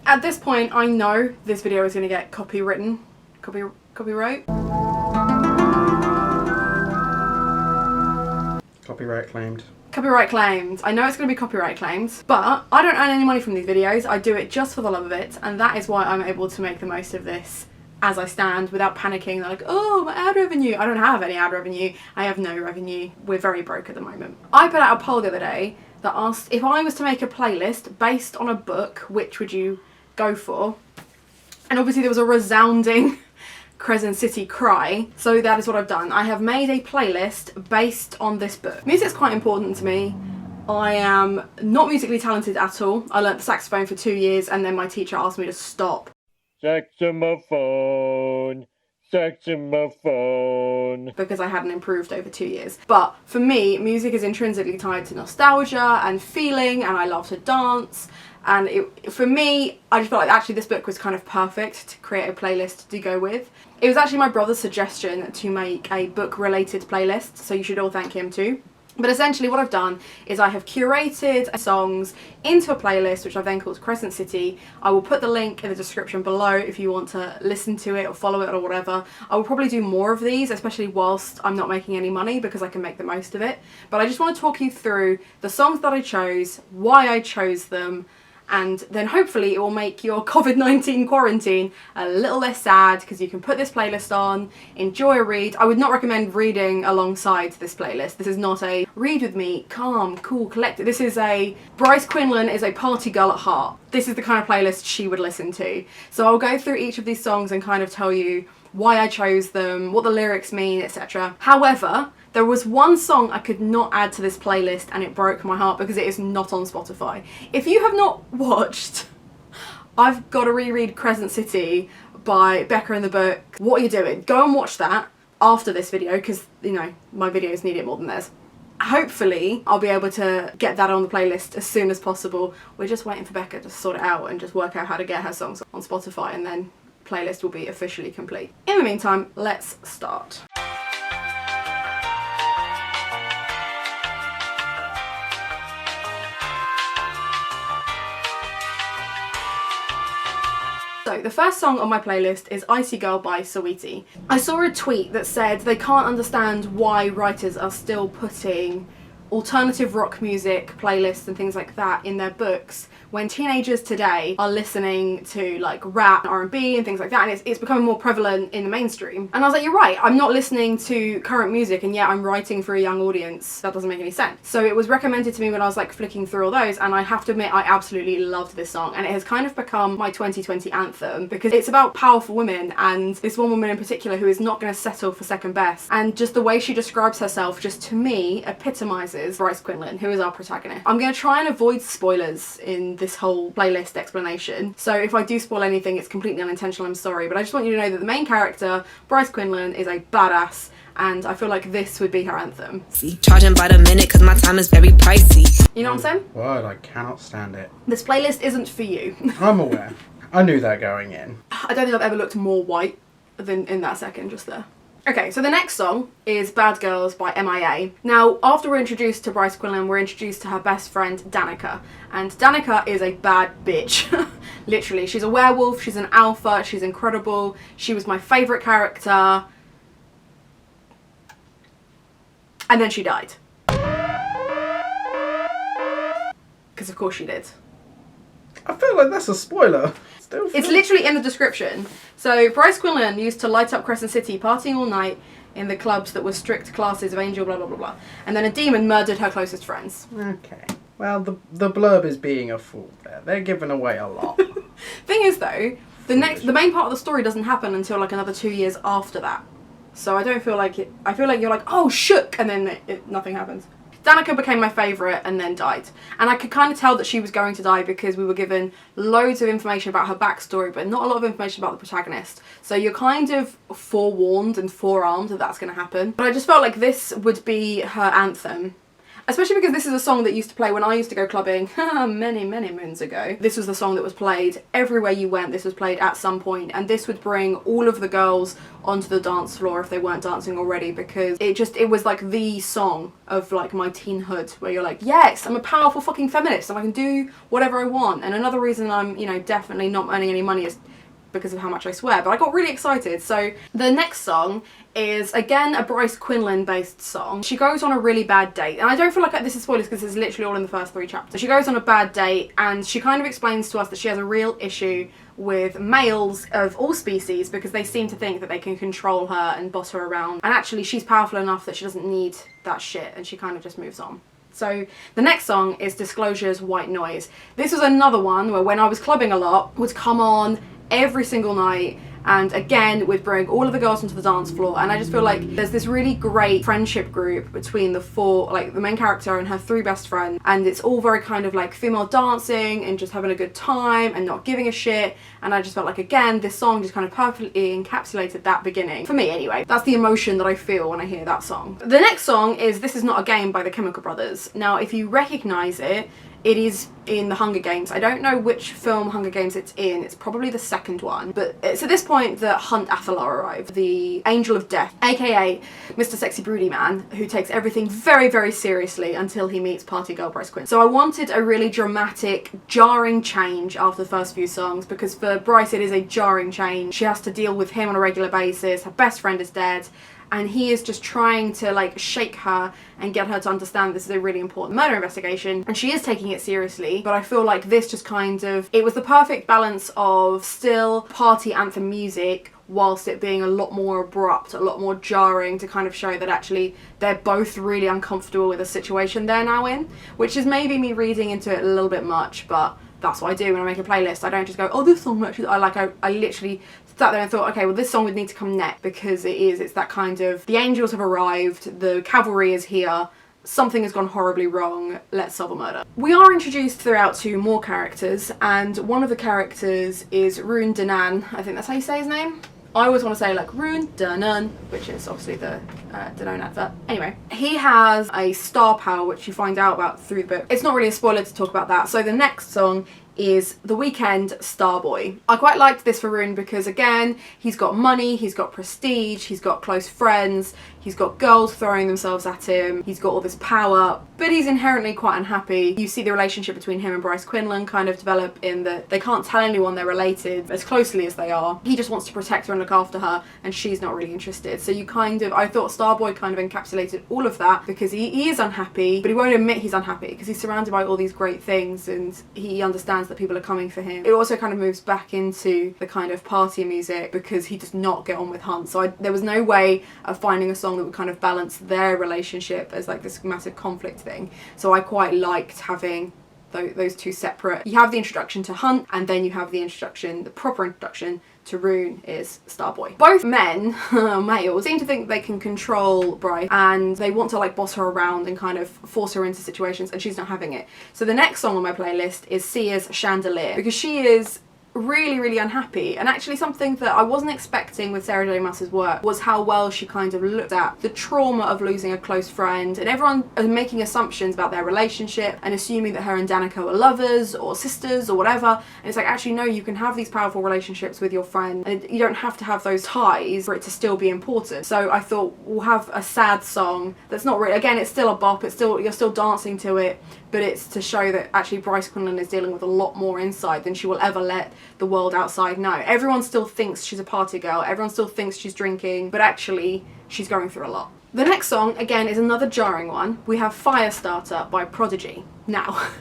At this point, I know this video is going to get copywritten. Copyright? Copyright claimed. Copyright claimed. I know it's going to be copyright claimed, but I don't earn any money from these videos. I do it just for the love of it, and that is why I'm able to make the most of this as I stand without panicking like, oh, my ad revenue. I don't have any ad revenue. I have no revenue. We're very broke at the moment. I put out a poll the other day that asked if I was to make a playlist based on a book, which would you go for? And obviously there was a resounding Crescent City cry, so that is what I've done. I have made a playlist based on this book. Music's quite important to me. I am not musically talented at all. I learnt the saxophone for 2 years and then my teacher asked me to stop. Saxophone, because I hadn't improved over 2 years. But for me, music is intrinsically tied to nostalgia and feeling, and I love to dance. And for me, I just felt like actually this book was kind of perfect to create a playlist to go with. It was actually my brother's suggestion to make a book-related playlist, so you should all thank him too. But essentially what I've done is I have curated songs into a playlist which I've then called Crescent City. I will put the link in the description below if you want to listen to it or follow it or whatever. I will probably do more of these, especially whilst I'm not making any money, because I can make the most of it. But I just want to talk you through the songs that I chose, why I chose them, and then hopefully it will make your COVID-19 quarantine a little less sad, because you can put this playlist on, enjoy a read. I would not recommend reading alongside this playlist. This is not a read with me, calm, cool, collected. This is a, Bryce Quinlan is a party girl at heart. This is the kind of playlist she would listen to. So I'll go through each of these songs and kind of tell you why I chose them, what the lyrics mean, etc. However, there was one song I could not add to this playlist and it broke my heart because it is not on Spotify. If you have not watched I've Got to Reread Crescent City by Becca and the Book, what are you doing? Go and watch that after this video, because, you know, my videos need it more than theirs. Hopefully I'll be able to get that on the playlist as soon as possible. We're just waiting for Becca to sort it out and just work out how to get her songs on Spotify, and then playlist will be officially complete. In the meantime, let's start. So the first song on my playlist is Icy Girl by Saweetie. I saw a tweet that said they can't understand why writers are still putting alternative rock music playlists and things like that in their books when teenagers today are listening to like rap, R&B and things like that, and it's becoming more prevalent in the mainstream. And I was like, you're right, I'm not listening to current music and yet I'm writing for a young audience. That doesn't make any sense. So it was recommended to me when I was like flicking through all those, and I have to admit I absolutely loved this song, and it has kind of become my 2020 anthem because it's about powerful women, and this one woman in particular who is not going to settle for second best, and just the way she describes herself just to me epitomizes Bryce Quinlan, who is our protagonist. I'm going to try and avoid spoilers in this whole playlist explanation, so if I do spoil anything it's completely unintentional, I'm sorry, but I just want you to know that the main character, Bryce Quinlan, is a badass, and I feel like this would be her anthem. Charging by the minute because my time is very pricey. You know what I'm saying? What? I cannot stand it. This playlist isn't for you. I'm aware. I knew that going in. I don't think I've ever looked more white than in that second just there. Okay, so the next song is Bad Girls by MIA. Now, after we're introduced to Bryce Quinlan, we're introduced to her best friend, Danica. And Danica is a bad bitch. Literally, she's a werewolf, she's an alpha, she's incredible. She was my favourite character. And then she died. Because of course she did. I feel like that's a spoiler. It's literally in the description. So Bryce Quinlan used to light up Crescent City, partying all night in the clubs that were strict classes of Angel, blah blah blah blah. And then a demon murdered her closest friends. Okay. Well, the blurb is being a fool there. They're giving away a lot. Thing is though, the main part of the story doesn't happen until like another 2 years after that. So I don't feel like it. I feel like you're like, oh shook, and then nothing happens. Danica became my favourite and then died. And I could kind of tell that she was going to die because we were given loads of information about her backstory, but not a lot of information about the protagonist. So you're kind of forewarned and forearmed that that's going to happen. But I just felt like this would be her anthem. Especially because this is a song that used to play when I used to go clubbing many moons ago. This was the song that was played everywhere you went. This was played at some point, and this would bring all of the girls onto the dance floor if they weren't dancing already, because it was like the song of like my teenhood, where you're like, yes, I'm a powerful fucking feminist and I can do whatever I want. And another reason I'm, you know, definitely not earning any money is because of how much I swear, but I got really excited. So the next song is again a Bryce Quinlan based song. She goes on a really bad date, and I don't feel like this is spoilers because this is literally all in the first 3 chapters. She goes on a bad date and she kind of explains to us that she has a real issue with males of all species because they seem to think that they can control her and boss her around, and actually she's powerful enough that she doesn't need that shit, and she kind of just moves on. So the next song is Disclosure's White Noise. This was another one where when I was clubbing a lot would come on every single night, and again would bring all of the girls onto the dance floor, and I just feel like there's this really great friendship group between the 4, like the main character and her 3 best friends, and it's all very kind of like female dancing and just having a good time and not giving a shit, and I just felt like again this song just kind of perfectly encapsulated that beginning, for me anyway. That's the emotion that I feel when I hear that song. The next song is This Is Not a Game by the Chemical Brothers. Now if you recognise it, it is in the Hunger Games. I don't know which film Hunger Games it's in. It's probably the second one. But it's at this point that Hunt Athalar arrived, the Angel of Death, aka Mr. Sexy Broody Man, who takes everything very seriously until he meets party girl Bryce Quinn. So I wanted a really dramatic, jarring change after the first few songs, because for Bryce it is a jarring change. She has to deal with him on a regular basis. Her best friend is dead, and he is just trying to like shake her and get her to understand this is a really important murder investigation, and she is taking it seriously. But I feel like this just kind of, it was the perfect balance of still party anthem music whilst it being a lot more abrupt, a lot more jarring, to kind of show that actually they're both really uncomfortable with the situation they're now in, which is maybe me reading into it a little bit much, but that's what I do when I make a playlist. I don't just go, oh, this song actually, I literally sat there and thought, okay, well this song would need to come next, because it's that kind of, the angels have arrived, the cavalry is here, something has gone horribly wrong, let's solve a murder. We are introduced throughout to more characters, and one of the characters is Rune Danan. I think that's how you say his name. I always want to say like Rune Danan, which is obviously the Danone advert. Anyway, he has a star power which you find out about through the book. It's not really a spoiler to talk about that. So the next song is The Weeknd, Starboy. I quite liked this for Rune because again, he's got money, he's got prestige, he's got close friends, he's got girls throwing themselves at him, he's got all this power, but he's inherently quite unhappy. You see the relationship between him and Bryce Quinlan kind of develop in that they can't tell anyone they're related as closely as they are. He just wants to protect her and look after her, and she's not really interested. So you kind of, I thought Starboy kind of encapsulated all of that, because he is unhappy, but he won't admit he's unhappy because he's surrounded by all these great things and he understands that people are coming for him. It also kind of moves back into the kind of party music because he does not get on with Hunt. So there was no way of finding a song that would kind of balance their relationship as like this massive conflict thing. So I quite liked having those two separate. You have the introduction to Hunt, and then you have the introduction, the proper introduction to Rune is Starboy. Both men, males, seem to think they can control Bryce, and they want to like boss her around and kind of force her into situations, and she's not having it. So the next song on my playlist is Sia's Chandelier, because she is really unhappy, and actually something that I wasn't expecting with Sarah J Maas's work was how well she kind of looked at the trauma of losing a close friend, and everyone is making assumptions about their relationship and assuming that her and Danica are lovers or sisters or whatever, and it's like, actually no, you can have these powerful relationships with your friend and you don't have to have those ties for it to still be important. So I thought we'll have a sad song that's not really, again, it's still a bop, it's still, you're still dancing to it, but it's to show that actually Bryce Quinlan is dealing with a lot more inside than she will ever let the world outside know. Everyone still thinks she's a party girl, everyone still thinks she's drinking, but actually she's going through a lot. The next song, again, is another jarring one. We have Firestarter by Prodigy. Now,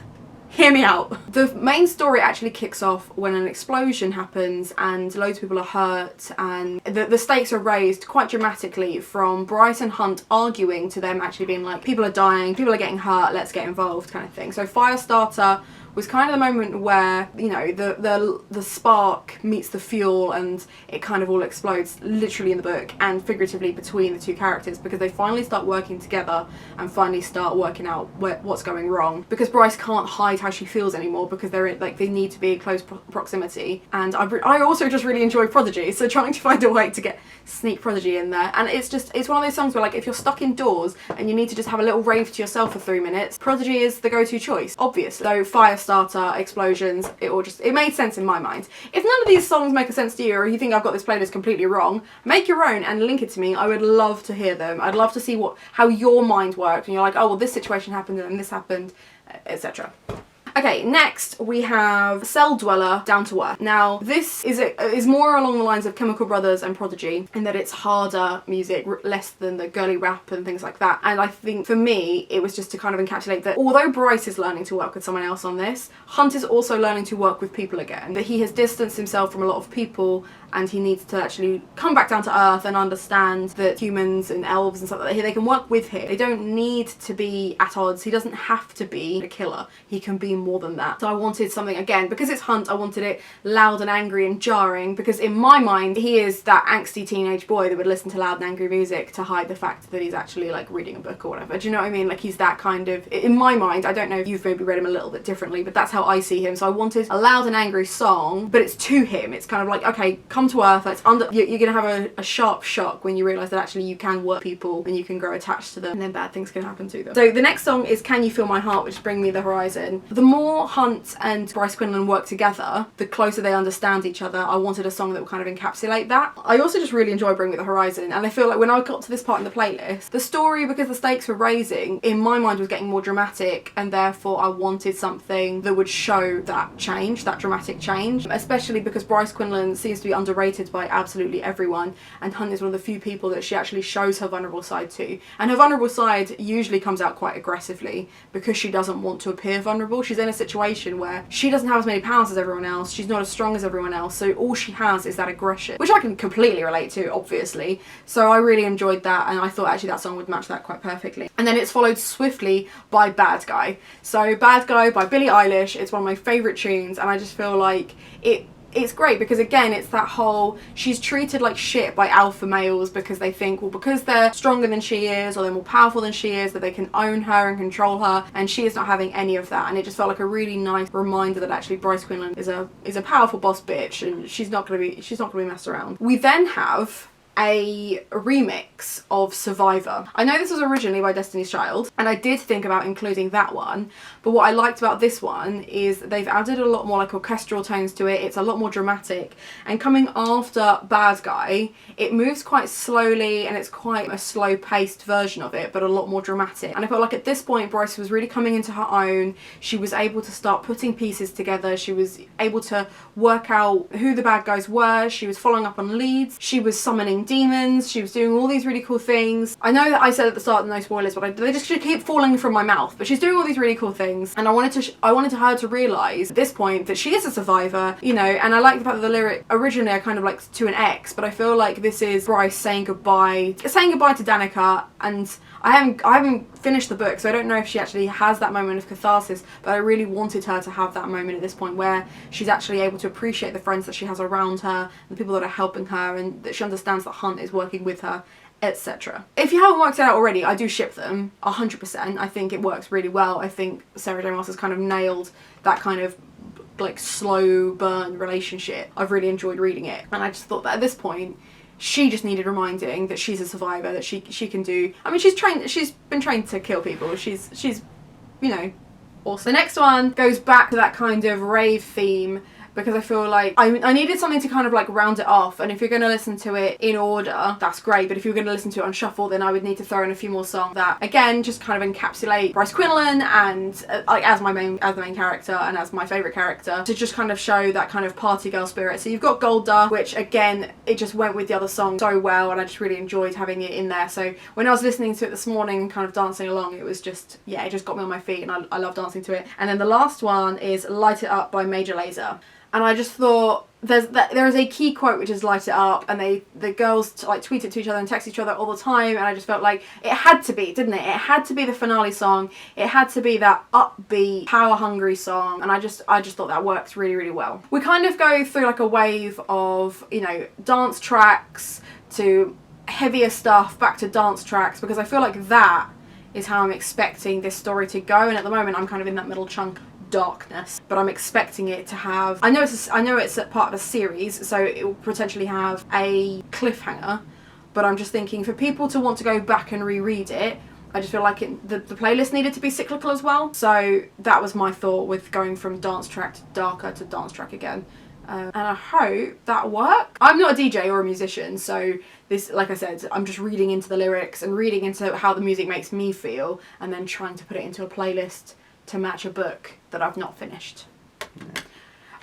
hear me out. The main story actually kicks off when an explosion happens and loads of people are hurt, and the stakes are raised quite dramatically from Bryce and Hunt arguing to them actually being like, people are dying, people are getting hurt, let's get involved kind of thing. So Firestarter was kind of the moment where, you know, the spark meets the fuel and it kind of all explodes, literally in the book and figuratively between the two characters, because they finally start working together and finally start working out what's going wrong, because Bryce can't hide how she feels anymore, because they're in, like, they need to be in close proximity. And I also just really enjoy Prodigy, so trying to find a way to sneak Prodigy in there. And it's one of those songs where, like, if you're stuck indoors and you need to just have a little rave to yourself for 3 minutes, Prodigy is the go-to choice, obviously. So fire starter, explosions, it made sense in my mind. If none of these songs make a sense to you, or you think I've got this playlist completely wrong, make your own and link it to me. I would love to hear them. I'd love to see how your mind worked and you're like, oh well, this situation happened and this happened, etc. Okay, next we have Cell Dweller, Down to Earth. Now, this is more along the lines of Chemical Brothers and Prodigy, in that it's harder music, less than the girly rap and things like that. And I think for me, it was just to kind of encapsulate that although Bryce is learning to work with someone else on this, Hunt is also learning to work with people again. That he has distanced himself from a lot of people and he needs to actually come back down to earth and understand that humans and elves and stuff like that, they can work with him. They don't need to be at odds. He doesn't have to be a killer. He can be more than that. So I wanted something, again, because it's Hunt, I wanted it loud and angry and jarring, because in my mind, he is that angsty teenage boy that would listen to loud and angry music to hide the fact that he's actually, like, reading a book or whatever. Do you know what I mean? Like, he's that kind of, in my mind, I don't know if you've maybe read him a little bit differently, but that's how I see him. So I wanted a loud and angry song, but it's to him. It's kind of like, okay, come to earth. You're gonna have a sharp shock when you realise that actually you can work people and you can grow attached to them, and then bad things can happen to them. So the next song is Can You Feel My Heart, which is Bring Me the Horizon. The more Hunt and Bryce Quinlan work together, the closer they understand each other. I wanted a song that would kind of encapsulate that. I also just really enjoy Bring Me the Horizon, and I feel like when I got to this part in the playlist, the story, because the stakes were raising, in my mind was getting more dramatic, and therefore I wanted something that would show that change, that dramatic change, especially because Bryce Quinlan seems to be underrated by absolutely everyone, and Hunt is one of the few people that she actually shows her vulnerable side to. And her vulnerable side usually comes out quite aggressively because she doesn't want to appear vulnerable. She's in a situation where she doesn't have as many powers as everyone else, she's not as strong as everyone else, so all she has is that aggression, which I can completely relate to, obviously. So I really enjoyed that, and I thought actually that song would match that quite perfectly. And then it's followed swiftly by Bad Guy. So Bad Guy by Billie Eilish, it's one of my favourite tunes, and I just feel like it's great because, again, it's that whole, she's treated like shit by alpha males because they think, well, because they're stronger than she is or they're more powerful than she is, that they can own her and control her, and she is not having any of that. And it just felt like a really nice reminder that actually Bryce Quinlan is a powerful boss bitch, and she's not gonna be messed around. We then have a remix of Survivor. I know this was originally by Destiny's Child, and I did think about including that one, but what I liked about this one is they've added a lot more like orchestral tones to it. It's a lot more dramatic, and coming after Bad Guy, it moves quite slowly and it's quite a slow paced version of it, but a lot more dramatic. And I felt like at this point Bryce was really coming into her own. She was able to start putting pieces together. She was able to work out who the bad guys were. She was following up on leads. She was summoning demons. She was doing all these really cool things. I know that I said at the start no spoilers, but they just keep falling from my mouth, but she's doing all these really cool things, and I wanted her to realise at this point that she is a survivor, you know. And I like the fact that the lyric originally I kind of liked to an ex, but I feel like this is Bryce saying goodbye to Danica, and I haven't finished the book, so I don't know if she actually has that moment of catharsis, but I really wanted her to have that moment at this point where she's actually able to appreciate the friends that she has around her, the people that are helping her, and that she understands that Hunt is working with her, etc. If you haven't worked it out already, I do ship them 100%. I think it works really well. I think Sarah J. Maas has kind of nailed that kind of like slow burn relationship. I've really enjoyed reading it, and I just thought that at this point she just needed reminding that she's a survivor, that she can do. I mean, she's been trained to kill people. She's you know, awesome. The next one goes back to that kind of rave theme, because I feel like I needed something to kind of like round it off, and if you're going to listen to it in order, that's great, but if you're going to listen to it on shuffle, then I would need to throw in a few more songs that, again, just kind of encapsulate Bryce Quinlan and like as the main character and as my favourite character, to just kind of show that kind of party girl spirit. So you've got Golda, which again, it just went with the other song so well, and I just really enjoyed having it in there. So when I was listening to it this morning and kind of dancing along, it was just, yeah, it just got me on my feet, and I love dancing to it. And then the last one is Light It Up by Major Lazer. And I just thought there is a key quote which is light it up, and the girls like tweet it to each other and text each other all the time, and I just felt like it had to be, didn't it? It had to be the finale song. It had to be that upbeat, power hungry song, and I just thought that worked really, really well. We kind of go through like a wave of, you know, dance tracks to heavier stuff, back to dance tracks, because I feel like that is how I'm expecting this story to go, and at the moment I'm kind of in that middle chunk. Darkness, but I'm expecting it to have, I know it's a part of a series, so it will potentially have a cliffhanger, but I'm just thinking for people to want to go back and reread it, I just feel like the playlist needed to be cyclical as well. So that was my thought with going from dance track to darker to dance track again. And I hope that worked. I'm not a DJ or a musician, so this, like I said, I'm just reading into the lyrics and reading into how the music makes me feel, and then trying to put it into a playlist to match a book that I've not finished.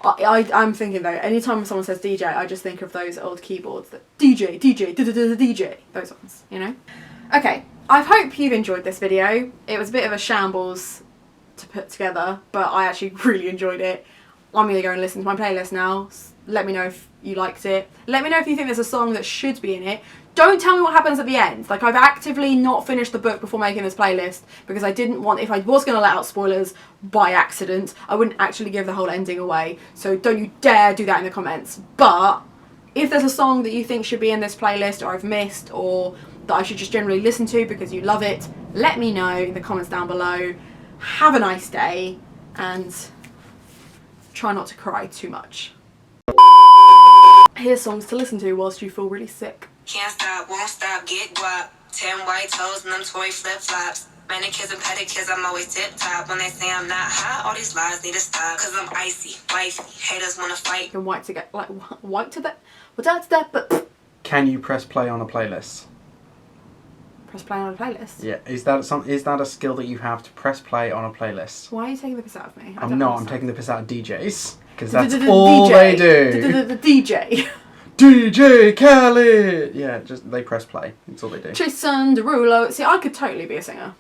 Yeah. I'm thinking though, anytime someone says DJ, I just think of those old keyboards that DJ, DJ, those ones, you know? Okay, I hope you've enjoyed this video. It was a bit of a shambles to put together, but I actually really enjoyed it. I'm going to go and listen to my playlist now. Let me know if you liked it. Let me know if you think there's a song that should be in it. Don't tell me what happens at the end. Like, I've actively not finished the book before making this playlist because I didn't want, if I was going to let out spoilers by accident, I wouldn't actually give the whole ending away. So don't you dare do that in the comments. But if there's a song that you think should be in this playlist, or I've missed, or that I should just generally listen to because you love it, let me know in the comments down below. Have a nice day, and try not to cry too much. Here's songs to listen to whilst you feel really sick. Can't stop, won't stop, get guap. 10 white toes and them Tory flip-flops. Manicures and pedicures, I'm always tip-top. When they say I'm not hot, all these lies need to stop. Cause I'm icy, wifey, haters wanna fight. And white to get, like, white to that? Well, that's that, but... Can you press play on a playlist? Press play on a playlist? Yeah, is that a skill that you have to press play on a playlist? Why are you taking the piss out of me? I'm not, I'm taking the piss out of DJs. Because that's all they do. The DJ. DJ Khaled! Yeah, just they press play. That's all they do. Tristan Derulo. See, I could totally be a singer.